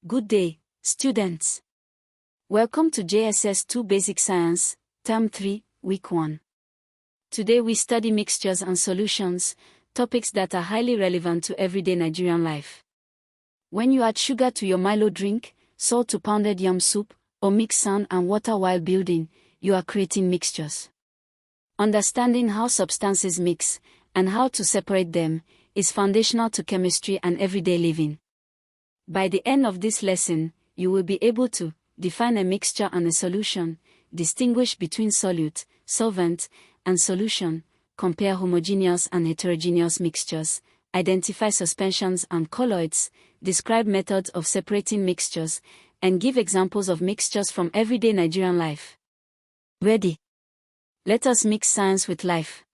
Good day, students. Welcome to JSS 2 Basic Science, Term 3, Week 1. Today we study mixtures and solutions, topics that are highly relevant to everyday Nigerian life. When you add sugar to your Milo drink, salt to pounded yam soup, or mix sand and water while building, you are creating mixtures. Understanding how substances mix, and how to separate them, is foundational to chemistry and everyday living. By the end of this lesson, you will be able to define a mixture and a solution, distinguish between solute, solvent, and solution, compare homogeneous and heterogeneous mixtures, identify suspensions and colloids, describe methods of separating mixtures, and give examples of mixtures from everyday Nigerian life. Ready? Let us mix science with life.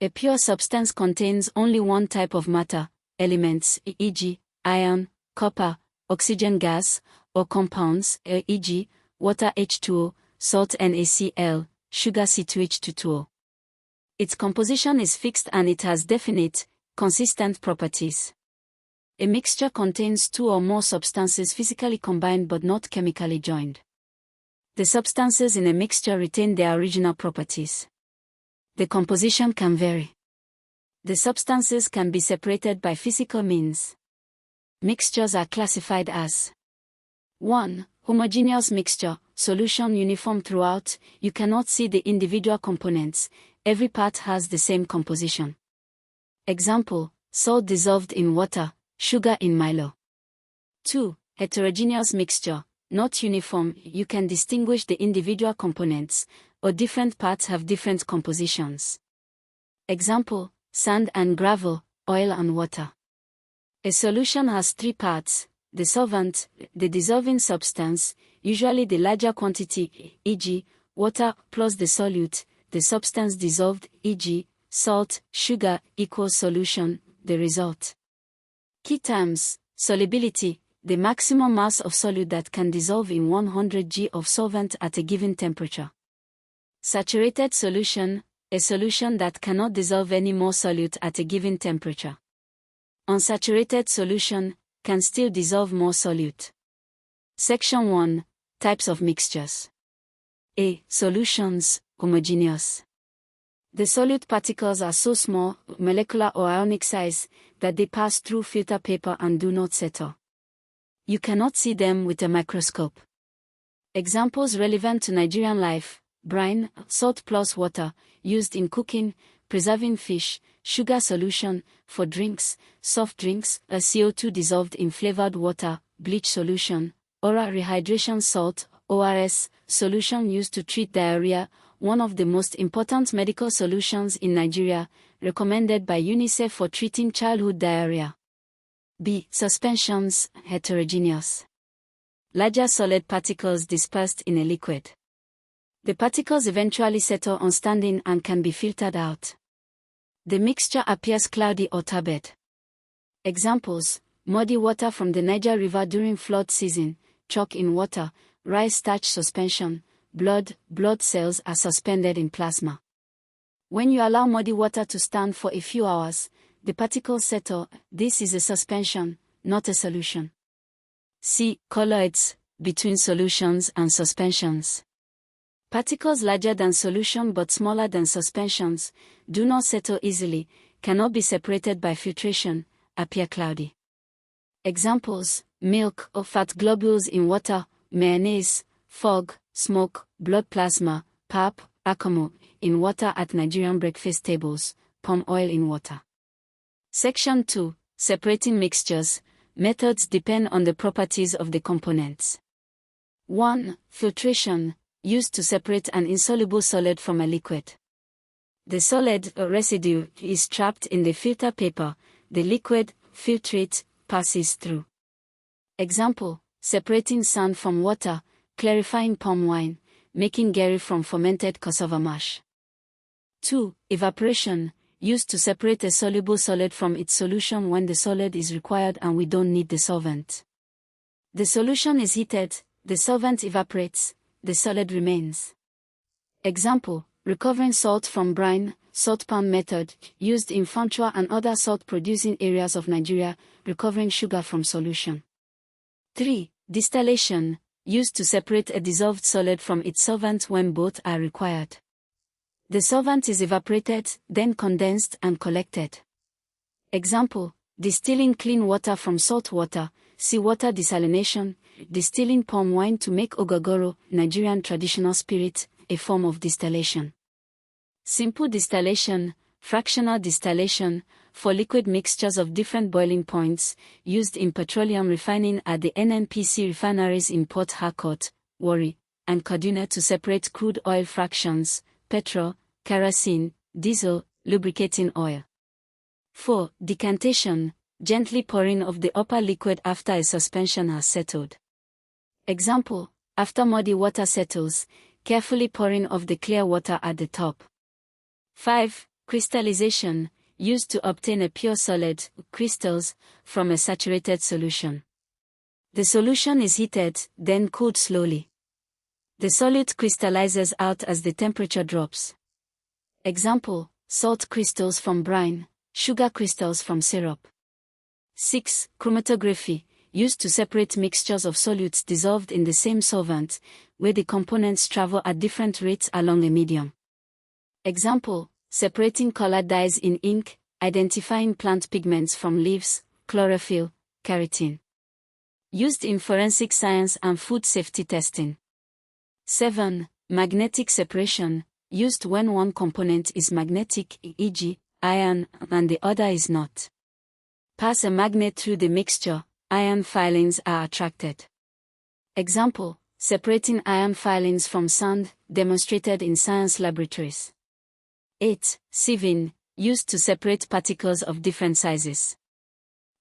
A pure substance contains only one type of matter, elements, e.g., iron, copper, oxygen gas, or compounds, e.g., water H2O, salt NaCl, sugar C2H22O. Its composition is fixed and it has definite, consistent properties. A mixture contains two or more substances physically combined but not chemically joined. The substances in a mixture retain their original properties. The composition can vary. The substances can be separated by physical means. Mixtures are classified as 1. Homogeneous mixture, solution uniform throughout, you cannot see the individual components, every part has the same composition. Example, salt dissolved in water, sugar in Milo. 2. Heterogeneous mixture, not uniform, you can distinguish the individual components, or different parts have different compositions. Example, sand and gravel, oil and water. A solution has three parts: the solvent, the dissolving substance, usually the larger quantity, e.g., water, plus the solute, the substance dissolved, e.g., salt, sugar, equals solution, the result. Key terms: solubility, the maximum mass of solute that can dissolve in 100 g of solvent at a given temperature. Saturated solution, a solution that cannot dissolve any more solute at a given temperature. Unsaturated solution, can still dissolve more solute. Section 1. Types of mixtures. A. Solutions, homogeneous. The solute particles are so small, molecular or ionic size, that they pass through filter paper and do not settle. You cannot see them with a microscope. Examples relevant to Nigerian life: brine, salt plus water, used in cooking, preserving fish, sugar solution, for drinks, soft drinks, a CO2 dissolved in flavored water, bleach solution, oral rehydration salt, ORS, solution used to treat diarrhea, one of the most important medical solutions in Nigeria, recommended by UNICEF for treating childhood diarrhea. B. Suspensions, heterogeneous. Larger solid particles dispersed in a liquid. The particles eventually settle on standing and can be filtered out. The mixture appears cloudy or turbid. Examples: muddy water from the Niger River during flood season, chalk in water, rice starch suspension, blood cells are suspended in plasma. When you allow muddy water to stand for a few hours, the particles settle. This is a suspension, not a solution. C. Colloids, between solutions and suspensions. Particles larger than solution but smaller than suspensions, do not settle easily, cannot be separated by filtration, appear cloudy. Examples: milk or fat globules in water, mayonnaise, fog, smoke, blood plasma, pap, akamo, in water at Nigerian breakfast tables, palm oil in water. Section 2. Separating mixtures. Methods depend on the properties of the components. 1. Filtration, used to separate an insoluble solid from a liquid. The solid, or residue, is trapped in the filter paper, the liquid, filtrate, passes through. Example: separating sand from water, clarifying palm wine, making gari from fermented cassava mash. 2. Evaporation, used to separate a soluble solid from its solution when the solid is required and we don't need the solvent. The solution is heated, the solvent evaporates, the solid remains. Example: recovering salt from brine, salt pan method, used in Funtua and other salt-producing areas of Nigeria, recovering sugar from solution. 3. Distillation, used to separate a dissolved solid from its solvent when both are required. The solvent is evaporated, then condensed and collected. Example: distilling clean water from salt water, seawater desalination, distilling palm wine to make ogogoro, Nigerian traditional spirit, a form of distillation. Simple distillation, fractional distillation, for liquid mixtures of different boiling points, used in petroleum refining at the NNPC refineries in Port Harcourt, Warri, and Kaduna to separate crude oil fractions, petrol, kerosene, diesel, lubricating oil. 4. Decantation, gently pouring of the upper liquid after a suspension has settled. Example: after muddy water settles, carefully pouring of the clear water at the top. 5. Crystallization, used to obtain a pure solid, crystals, from a saturated solution. The solution is heated, then cooled slowly. The solute crystallizes out as the temperature drops. Example: salt crystals from brine, sugar crystals from syrup. 6. Chromatography, used to separate mixtures of solutes dissolved in the same solvent, where the components travel at different rates along a medium. Example: separating colored dyes in ink, identifying plant pigments from leaves, chlorophyll, keratin. Used in forensic science and food safety testing. 7. Magnetic separation, used when one component is magnetic, e.g., iron, and the other is not. Pass a magnet through the mixture, iron filings are attracted. Example: separating iron filings from sand, demonstrated in science laboratories. 8. Sieving, used to separate particles of different sizes.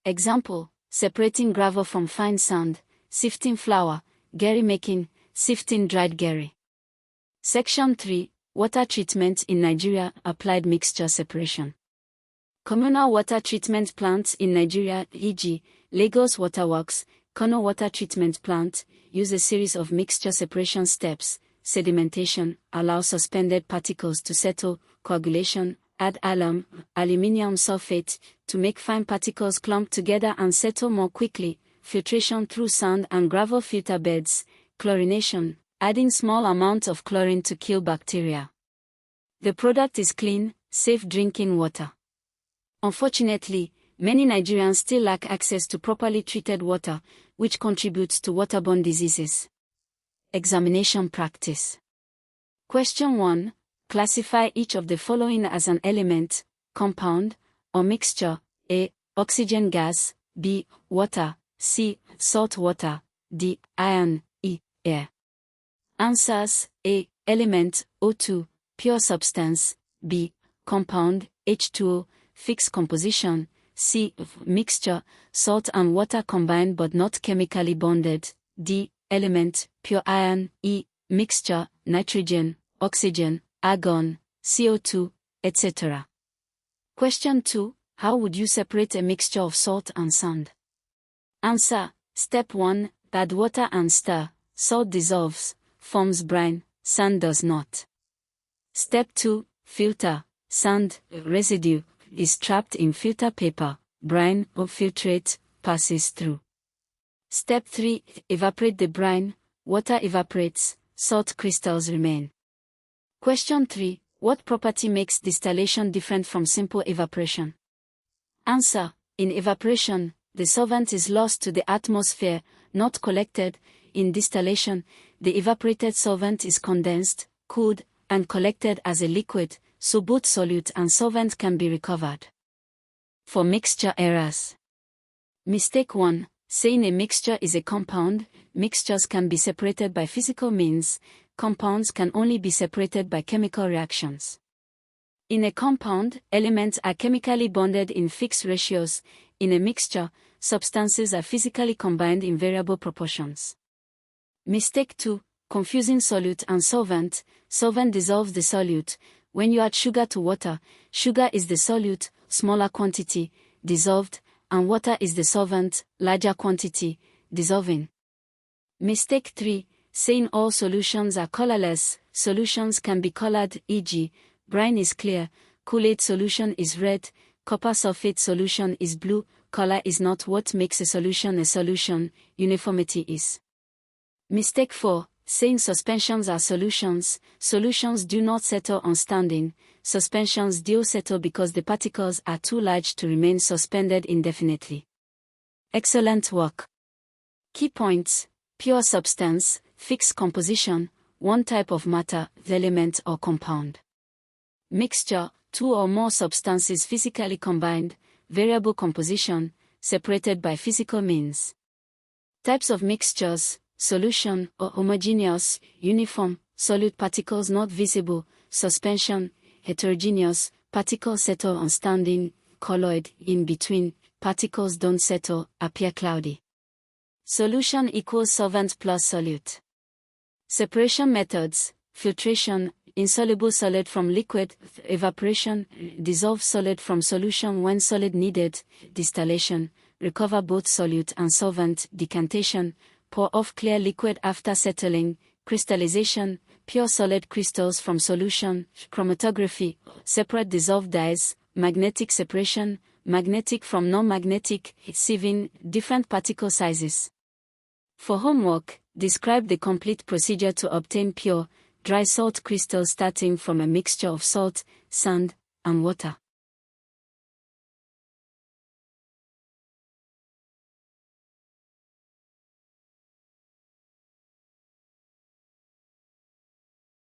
Example: separating gravel from fine sand, sifting flour, gari making, sifting dried gari. Section 3. Water treatment in Nigeria, applied mixture separation. Communal water treatment plants in Nigeria, e.g., Lagos Waterworks, Kano Water Treatment Plant, use a series of mixture separation steps: sedimentation, allow suspended particles to settle, coagulation, add alum, aluminium sulfate, to make fine particles clump together and settle more quickly, filtration through sand and gravel filter beds, chlorination, adding small amounts of chlorine to kill bacteria. The product is clean, safe drinking water. Unfortunately, many Nigerians still lack access to properly treated water, which contributes to waterborne diseases. Examination practice. Question 1. Classify each of the following as an element, compound, or mixture: A. Oxygen gas, B. Water, C. Salt water, D. Iron, E. Air. Answers: A. Element, O2, pure substance, B. Compound, H2O, fixed composition, C. Mixture, salt and water combined but not chemically bonded, D. Element, pure iron, E. Mixture, nitrogen, oxygen, argon, CO2, etc. Question 2. How would you separate a mixture of salt and sand? Answer: Step 1. Add water and stir. Salt dissolves, forms brine, sand does not. Step 2. Filter. Sand residue is trapped in filter paper, brine or filtrate passes through. Step 3. Evaporate the brine, water evaporates, salt crystals remain. Question 3. What property makes distillation different from simple evaporation? Answer: in evaporation, the solvent is lost to the atmosphere, not collected. In distillation, the evaporated solvent is condensed, cooled, and collected as a liquid, so both solute and solvent can be recovered. For mixture errors. Mistake 1. Saying a mixture is a compound. Mixtures can be separated by physical means. Compounds can only be separated by chemical reactions. In a compound, elements are chemically bonded in fixed ratios. In a mixture, substances are physically combined in variable proportions. Mistake 2. Confusing solute and solvent. Solvent dissolves the solute. When you add sugar to water, sugar is the solute, smaller quantity, dissolved, and water is the solvent, larger quantity, dissolving. Mistake 3. Saying all solutions are colorless. Solutions can be colored, e.g., brine is clear, Kool-Aid solution is red, copper sulfate solution is blue, color is not what makes a solution, uniformity is. Mistake 4. Saying suspensions are solutions. Solutions do not settle on standing, suspensions do settle because the particles are too large to remain suspended indefinitely. Excellent work. Key points: pure substance, fixed composition, one type of matter, element or compound. Mixture, two or more substances physically combined, variable composition, separated by physical means. Types of mixtures: solution or homogeneous, uniform, solute particles not visible, suspension, heterogeneous, particles settle on standing, colloid, in between, particles don't settle, appear cloudy. Solution equals solvent plus solute. Separation methods: filtration, insoluble solid from liquid, evaporation, dissolve solid from solution when solid needed, distillation, recover both solute and solvent, decantation, pour off clear liquid after settling, crystallization, pure solid crystals from solution, chromatography, separate dissolved dyes, magnetic separation, magnetic from non-magnetic, sieving, different particle sizes. For homework, describe the complete procedure to obtain pure, dry salt crystals starting from a mixture of salt, sand, and water.